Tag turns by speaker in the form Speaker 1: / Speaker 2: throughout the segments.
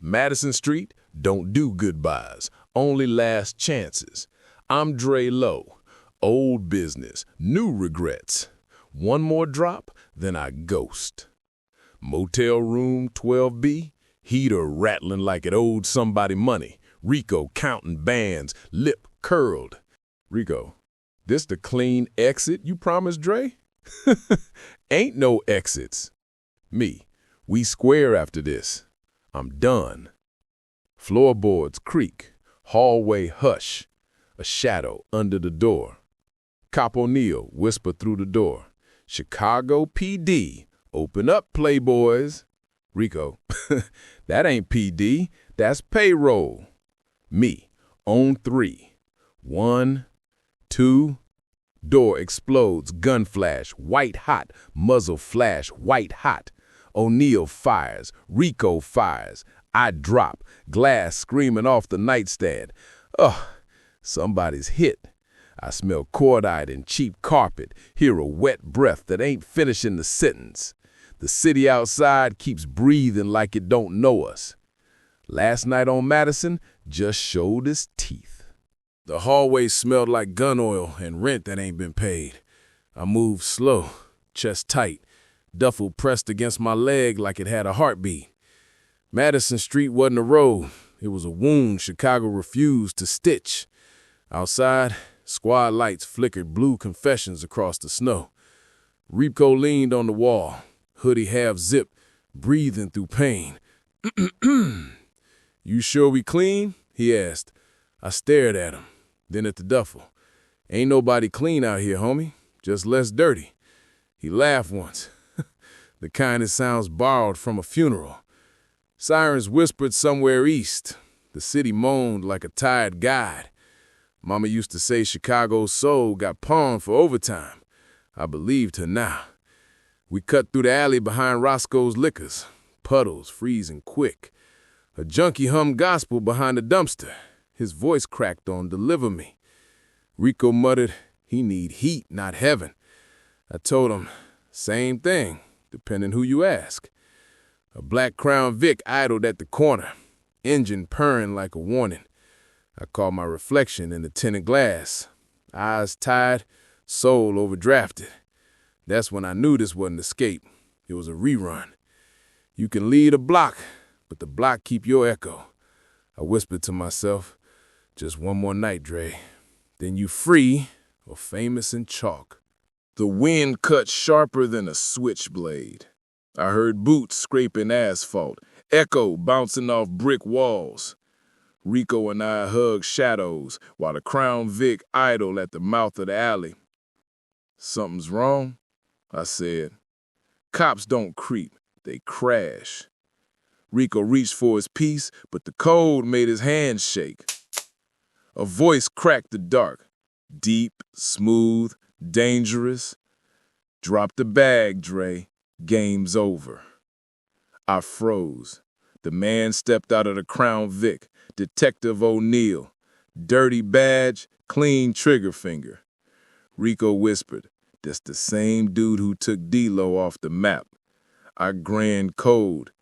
Speaker 1: Madison Street, don't do goodbyes, only last chances. I'm Dre Low, old business, new regrets. One more drop, then I ghost. Motel room 12B, heater rattling like it owed somebody money. Rico counting bands, lip curled. Rico, this the clean exit you promised, Dre? Ain't no exits. Me, we square after this. I'm done. Floorboards creak, hallway hush, a shadow under the door. Cop O'Neal whisper through the door. Chicago PD, open up, playboys. Rico, that ain't PD, that's payroll. Me, on 3. 1, 2, door explodes, gun flash, white hot, muzzle flash, white hot. O'Neal fires, Rico fires. I drop, glass screaming off the nightstand. Ugh, somebody's hit. I smell cordite and cheap carpet, hear a wet breath that ain't finishing the sentence. The city outside keeps breathing like it don't know us. Last night on Madison just showed its teeth. The hallway smelled like gun oil and rent that ain't been paid. I moved slow, chest tight, duffel pressed against my leg like it had a heartbeat. Madison Street wasn't a road. It was a wound Chicago refused to stitch. Outside, squad lights flickered blue confessions across the snow. Rico leaned on the wall, hoodie half zipped, breathing through pain. You sure we clean? He asked. I stared at him, then at the duffel. Ain't nobody clean out here, homie, just less dirty. He laughed once. The kind that sounds borrowed from a funeral. Sirens whispered somewhere east. The city moaned like a tired guide. Mama used to say Chicago's soul got pawned for overtime. I believed her now. We cut through the alley behind Roscoe's Liquors. Puddles freezing quick. A junkie hummed gospel behind the dumpster. His voice cracked on Deliver Me. Rico muttered, he need heat, not heaven. I told him, same thing, depending who you ask. A black Crown Vic idled at the corner, engine purring like a warning. I caught my reflection in the tinted glass. Eyes tired, soul overdrafted. That's when I knew this wasn't escape. It was a rerun. You can lead a block, but the block keep your echo. I whispered to myself, just one more night, Dre. Then you free or famous in chalk. The wind cut sharper than a switchblade. I heard boots scraping asphalt, echo bouncing off brick walls. Rico and I hugged shadows while the Crown Vic idled at the mouth of the alley. Something's wrong, I said. Cops don't creep, they crash. Rico reached for his piece, but the cold made his hands shake. A voice cracked the dark, deep, smooth, dangerous. Drop the bag, Dre. Game's over. I froze. The man stepped out of the Crown Vic, Detective O'Neal. Dirty badge, clean trigger finger. Rico whispered, that's the same dude who took D-Lo off the map. I grinned cold.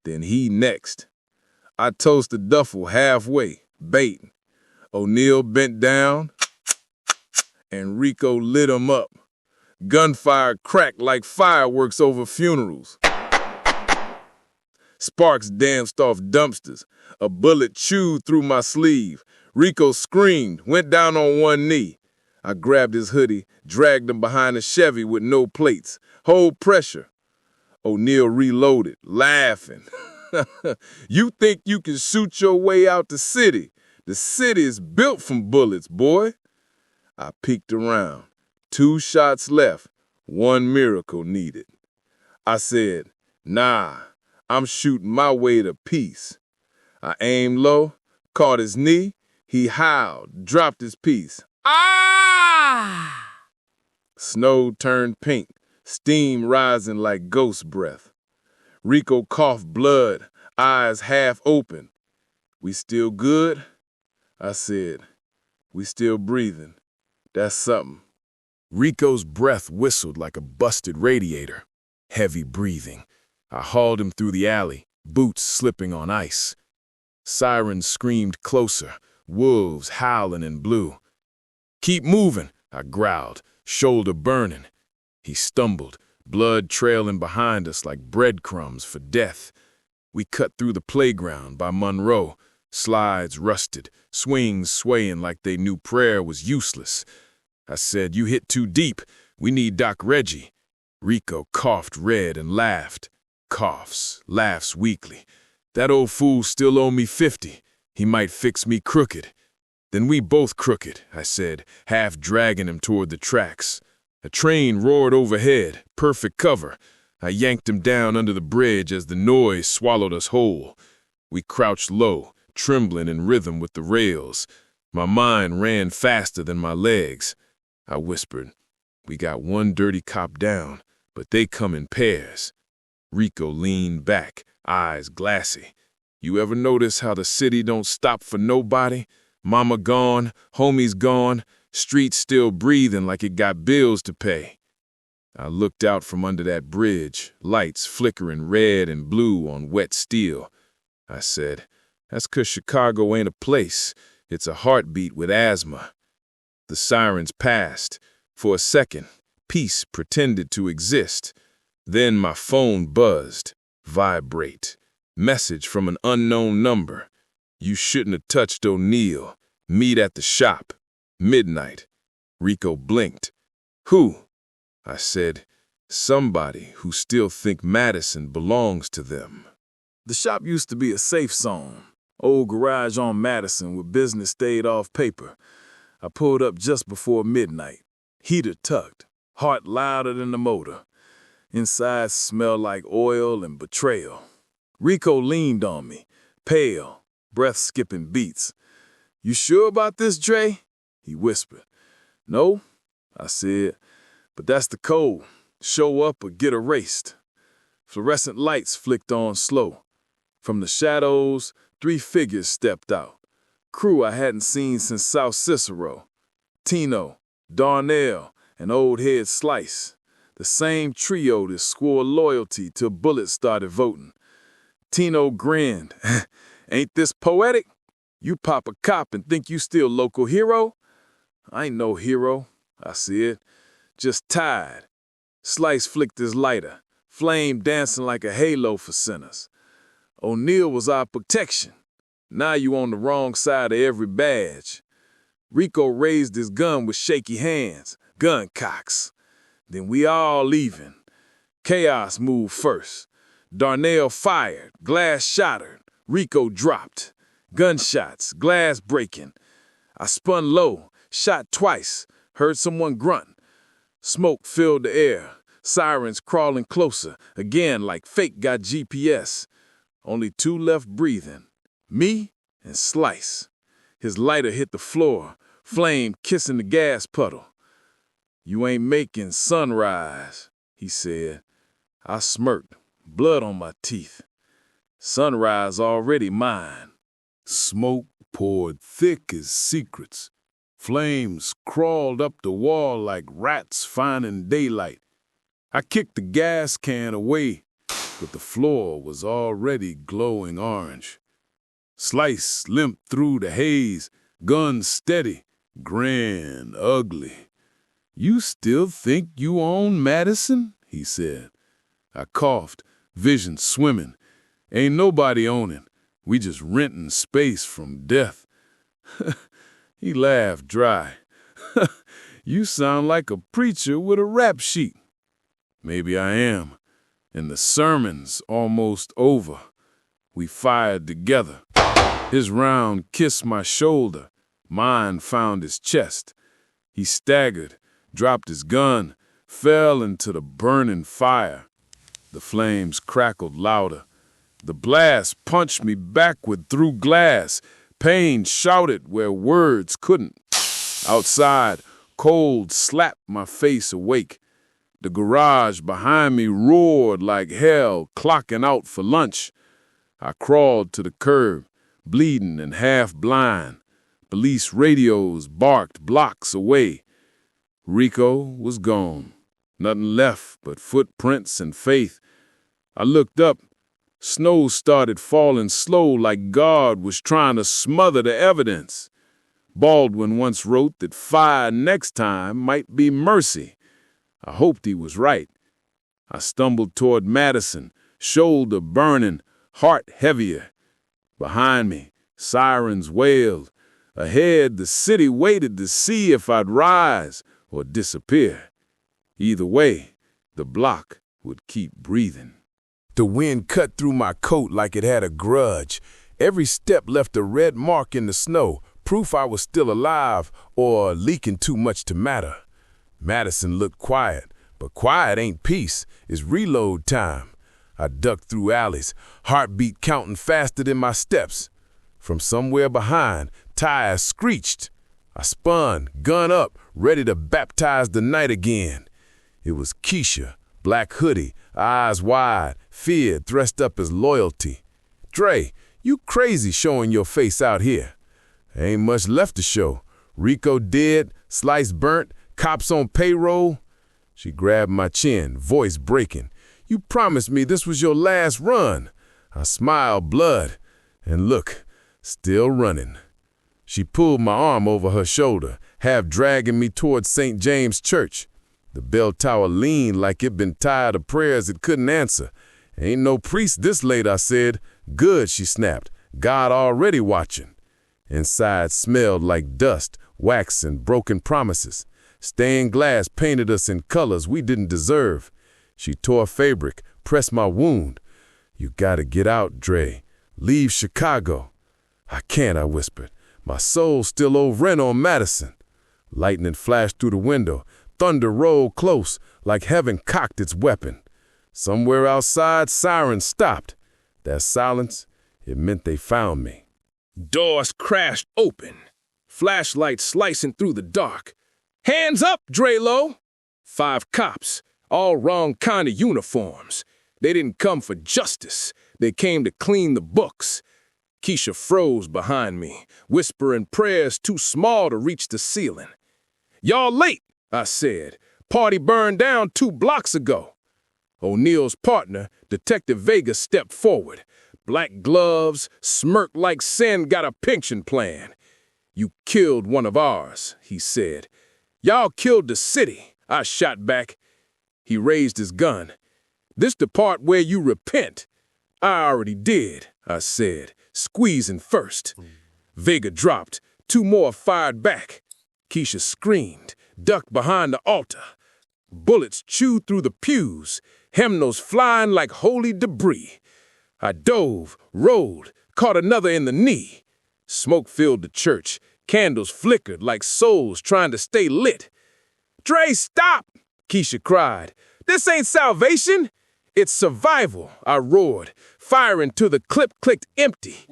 Speaker 1: Then he next. I toasted duffel halfway, baiting. O'Neal bent down, and Rico lit him up. Gunfire cracked like fireworks over funerals. Sparks danced off dumpsters. A bullet chewed through my sleeve. Rico screamed, went down on one knee. I grabbed his hoodie, dragged him behind a Chevy with no plates. Hold pressure. O'Neal reloaded, laughing. You think you can shoot your way out the city? The city is built from bullets, boy. I peeked around. 2 shots left, 1 miracle needed. I said, nah, I'm shooting my way to peace. I aimed low, caught his knee, he howled, dropped his piece. Ah! Snow turned pink, steam rising like ghost breath. Rico coughed blood, eyes half open. We still good? I said, we still breathing. That's something. Rico's breath whistled like a busted radiator. Heavy breathing. I hauled him through the alley, boots slipping on ice. Sirens screamed closer, wolves howling in blue. "Keep moving," I growled, shoulder burning. He stumbled, blood trailing behind us like breadcrumbs for death. We cut through the playground by Monroe, slides rusted, swings swaying like they knew prayer was useless. I said, "You hit too deep. We need Doc Reggie." Rico coughed red and laughed. Coughs, laughs weakly. "That old fool still owe me 50. He might fix me crooked." "Then we both crooked," I said, half dragging him toward the tracks. A train roared overhead, perfect cover. I yanked him down under the bridge as the noise swallowed us whole. We crouched low, trembling in rhythm with the rails. My mind ran faster than my legs. I whispered, "We got one dirty cop down, but they come in pairs." Rico leaned back, eyes glassy. "You ever notice how the city don't stop for nobody? Mama gone, homies gone, street still breathing like it got bills to pay." I looked out from under that bridge, lights flickering red and blue on wet steel. I said, "That's 'cause Chicago ain't a place. It's a heartbeat with asthma." The sirens passed. For a second, peace pretended to exist. Then my phone buzzed. Vibrate. Message from an unknown number. "You shouldn't have touched O'Neill. Meet at the shop. Midnight." Rico blinked. "Who?" I said, "Somebody who still think Madison belongs to them." The shop used to be a safe zone. Old garage on Madison where business stayed off paper. I pulled up just before midnight. Heater tucked, heart louder than the motor. Inside smelled like oil and betrayal. Rico leaned on me, pale, breath skipping beats. "You sure about this, Dre?" he whispered. "No," I said, "but that's the code. Show up or get erased." Fluorescent lights flicked on slow. From the shadows, 3 figures stepped out. Crew I hadn't seen since South Cicero. Tino, Darnell, and Old Head Slice. The same trio that swore loyalty till bullets started voting. Tino grinned. "Ain't this poetic? You pop a cop and think you still local hero?" "I ain't no hero," I said. "Just tired." Slice flicked his lighter, flame dancing like a halo for sinners. "O'Neill was our protection. Now you on the wrong side of every badge." Rico raised his gun with shaky hands, gun cocks. "Then we all leaving." Chaos moved first. Darnell fired, glass shattered. Rico dropped. Gunshots, glass breaking. I spun low, shot twice, heard someone grunt. Smoke filled the air, sirens crawling closer, again like fate got GPS. Only 2 left breathing, me and Slice. His lighter hit the floor, flame kissing the gas puddle. "You ain't making sunrise," he said. I smirked, blood on my teeth. Sunrise already mine. Smoke poured thick as secrets. Flames crawled up the wall like rats finding daylight. I kicked the gas can away, but the floor was already glowing orange. Slice limped through the haze, gun steady, grand, ugly. "You still think you own Madison?" he said. I coughed, vision swimming. "Ain't nobody owning. We just renting space from death." He laughed dry. "You sound like a preacher with a rap sheet." Maybe I am. And the sermon's almost over. We fired together. His round kissed my shoulder. Mine found his chest. He staggered, dropped his gun, fell into the burning fire. The flames crackled louder. The blast punched me backward through glass. Pain shouted where words couldn't. Outside, cold slapped my face awake. The garage behind me roared like hell, clocking out for lunch. I crawled to the curb, bleeding and half blind. Police radios barked blocks away. Rico was gone. Nothing left but footprints and faith. I looked up. Snow started falling slow like God was trying to smother the evidence. Baldwin once wrote that fire next time might be mercy. I hoped he was right. I stumbled toward Madison, shoulder burning, heart heavier. Behind me, sirens wailed. Ahead, the city waited to see if I'd rise or disappear. Either way, the block would keep breathing. The wind cut through my coat like it had a grudge. Every step left a red mark in the snow, proof I was still alive or leaking too much to matter. Madison looked quiet, but quiet ain't peace. It's reload time. I ducked through alleys, heartbeat counting faster than my steps. From somewhere behind, tires screeched. I spun, gun up, ready to baptize the night again. It was Keisha, black hoodie, eyes wide, fear dressed up as loyalty. Dre, you crazy showing your face out here. Ain't much left to show. Rico dead, Slice burnt, cops on payroll. She grabbed my chin, voice breaking. You promised me this was your last run. I smiled, blood, and look, still running. She pulled my arm over her shoulder, half dragging me towards St. James Church. The bell tower leaned like it'd been tired of prayers it couldn't answer. Ain't no priest this late, I said. Good, she snapped. God already watching. Inside smelled like dust, wax, and broken promises. Stained glass painted us in colors we didn't deserve. She tore fabric, pressed my wound. You gotta get out, Dre. Leave Chicago. I can't, I whispered. My soul still owed rent on Madison. Lightning flashed through the window. Thunder rolled close, like heaven cocked its weapon. Somewhere outside, sirens stopped. That silence, it meant they found me. Doors crashed open, flashlights slicing through the dark. Hands up, Dre Low! 5 cops, all wrong kind of uniforms. They didn't come for justice. They came to clean the books. Keisha froze behind me, whispering prayers too small to reach the ceiling. Y'all late, I said. Party burned down 2 blocks ago. O'Neill's partner, Detective Vega, stepped forward. Black gloves, smirked like Sen got a pension plan. You killed one of ours, he said. Y'all killed the city, I shot back. He raised his gun. This the part where you repent. I already did, I said, squeezing first. Vega dropped. 2 more fired back. Keisha screamed, ducked behind the altar. Bullets chewed through the pews, hymnals flying like holy debris. I dove, rolled, caught another in the knee. Smoke filled the church. Candles flickered like souls trying to stay lit. Dre, stop! Keisha cried. This ain't salvation. It's survival, I roared, firing till the clip clicked empty.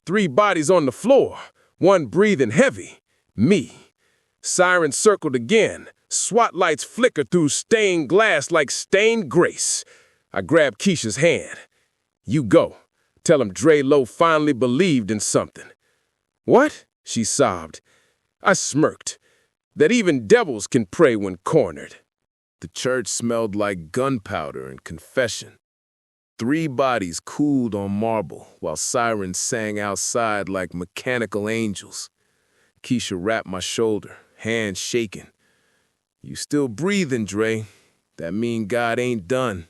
Speaker 1: 3 bodies on the floor, 1 breathing heavy. Me. Sirens circled again. SWAT lights flickered through stained glass like stained grace. I grabbed Keisha's hand. You go. Tell him Dre Low finally believed in something. What? She sobbed. I smirked. That even devils can pray when cornered. The church smelled like gunpowder and confession. 3 bodies cooled on marble while sirens sang outside like mechanical angels. Keisha wrapped my shoulder, hands shaking. You still breathing, Dre. That mean God ain't done.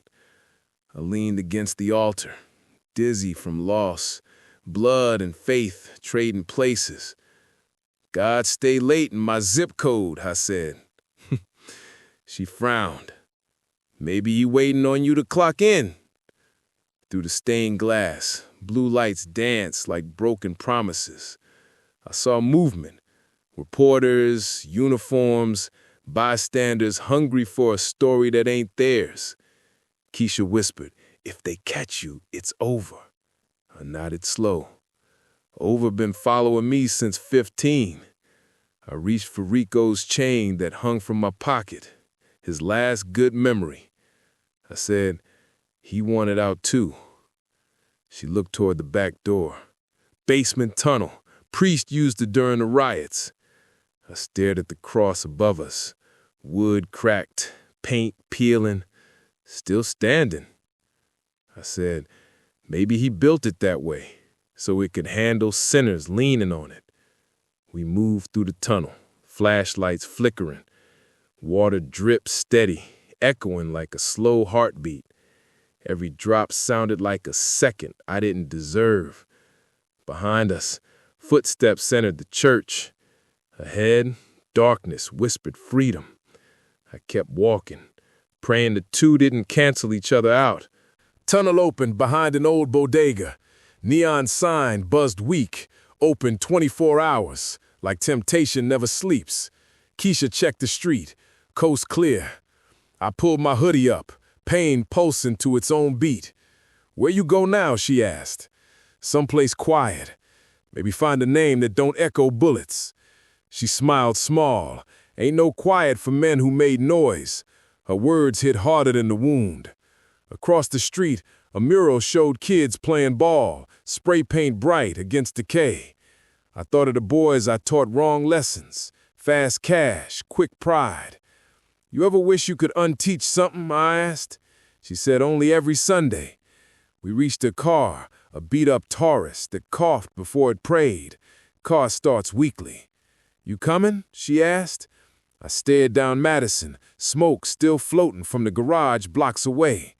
Speaker 1: I leaned against the altar, dizzy from loss, blood and faith trading places. God stay late in my zip code, I said. She frowned. Maybe he waiting on you to clock in. Through the stained glass, blue lights danced like broken promises. I saw movement. Reporters, uniforms, bystanders hungry for a story that ain't theirs. Keisha whispered, if they catch you, it's over. I nodded slow. Over been following me since 15. I reached for Rico's chain that hung from my pocket, his last good memory. I said, he wanted out too. She looked toward the back door. Basement tunnel. Priest used it during the riots. I stared at the cross above us. Wood cracked, paint peeling, still standing. I said,
Speaker 2: Maybe he built it that way, so it could handle sinners leaning on it. We moved through the tunnel, flashlights flickering, water drip steady, echoing like a slow heartbeat. Every drop sounded like a second I didn't deserve. Behind us, footsteps entered the church. Ahead, darkness whispered freedom. I kept walking, praying the two didn't cancel each other out.
Speaker 1: Tunnel opened behind an old bodega. Neon sign buzzed weak, open 24 hours, like temptation never sleeps. Keisha checked the street, coast clear. I pulled my hoodie up, pain pulsing to its own beat. "Where you go now?" she asked. "Someplace quiet. Maybe find a name that don't echo bullets." She smiled small. Ain't no quiet for men who made noise. Her words hit harder than the wound. Across the street, a mural showed kids playing ball, spray paint bright against decay. I thought of the boys I taught wrong lessons, fast cash, quick pride. "You ever wish you could unteach something?" I asked. She said, "Only every Sunday." We reached a car, a beat-up Taurus that coughed before it prayed. Car starts weekly. "You coming?" she asked. I stared down Madison, smoke still floating from the garage blocks away.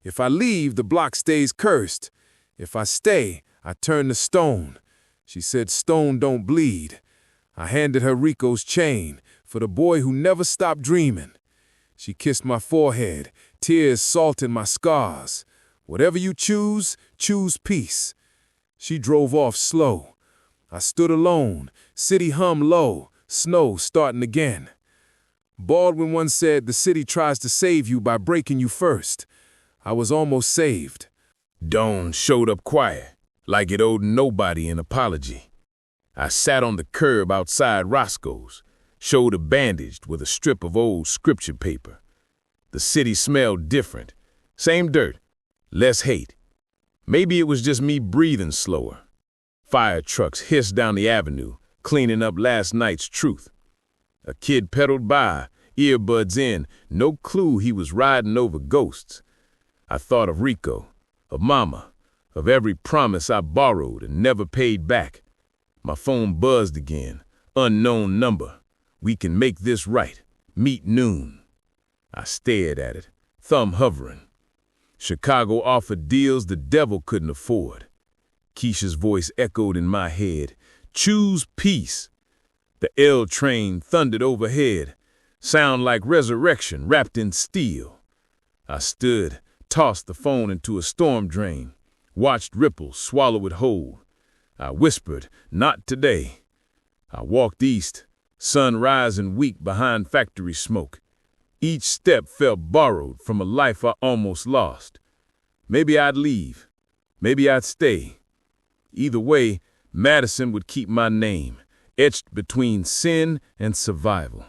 Speaker 1: If I leave, the block stays cursed. If I stay, I turn to stone. She said stone don't bleed. I handed her Rico's chain for the boy who never stopped dreaming. She kissed my forehead, tears salted my scars. "Whatever you choose, choose peace." She drove off slow. I stood alone, city hum low, snow starting again. Baldwin once said the city tries to save you by breaking you first. I was almost saved. Dawn showed up quiet, like it owed nobody an apology. I sat on the curb outside Roscoe's, shoulder bandaged with a strip of old scripture paper. The city smelled different. Same dirt, less hate. Maybe it was just me breathing slower. Fire trucks hissed down the avenue, cleaning up last night's truth. A kid pedaled by, earbuds in, no clue he was riding over ghosts. I thought of Rico, of Mama, of every promise I borrowed and never paid back. My phone buzzed again. Unknown number. "We can make this right. Meet noon." I stared at it, thumb hovering. Chicago offered deals the devil couldn't afford. Keisha's voice echoed in my head. "Choose peace." The L train thundered overhead, sound like resurrection wrapped in steel. I stood, tossed the phone into a storm drain, watched ripples swallow it whole. I whispered, "Not today." I walked east, sun rising weak behind factory smoke. Each step felt borrowed from a life I almost lost. Maybe I'd leave. Maybe I'd stay. Either way, Madison would keep my name, etched between sin and survival.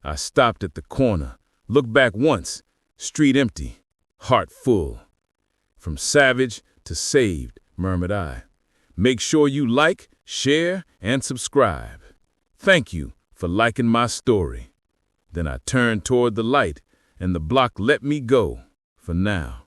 Speaker 1: I stopped at the corner, looked back once, street empty, heart full. "From savage to saved," murmured I. Make sure you like, share, and subscribe. Thank you for liking my story. Then I turned toward the light, and the block let me go for now.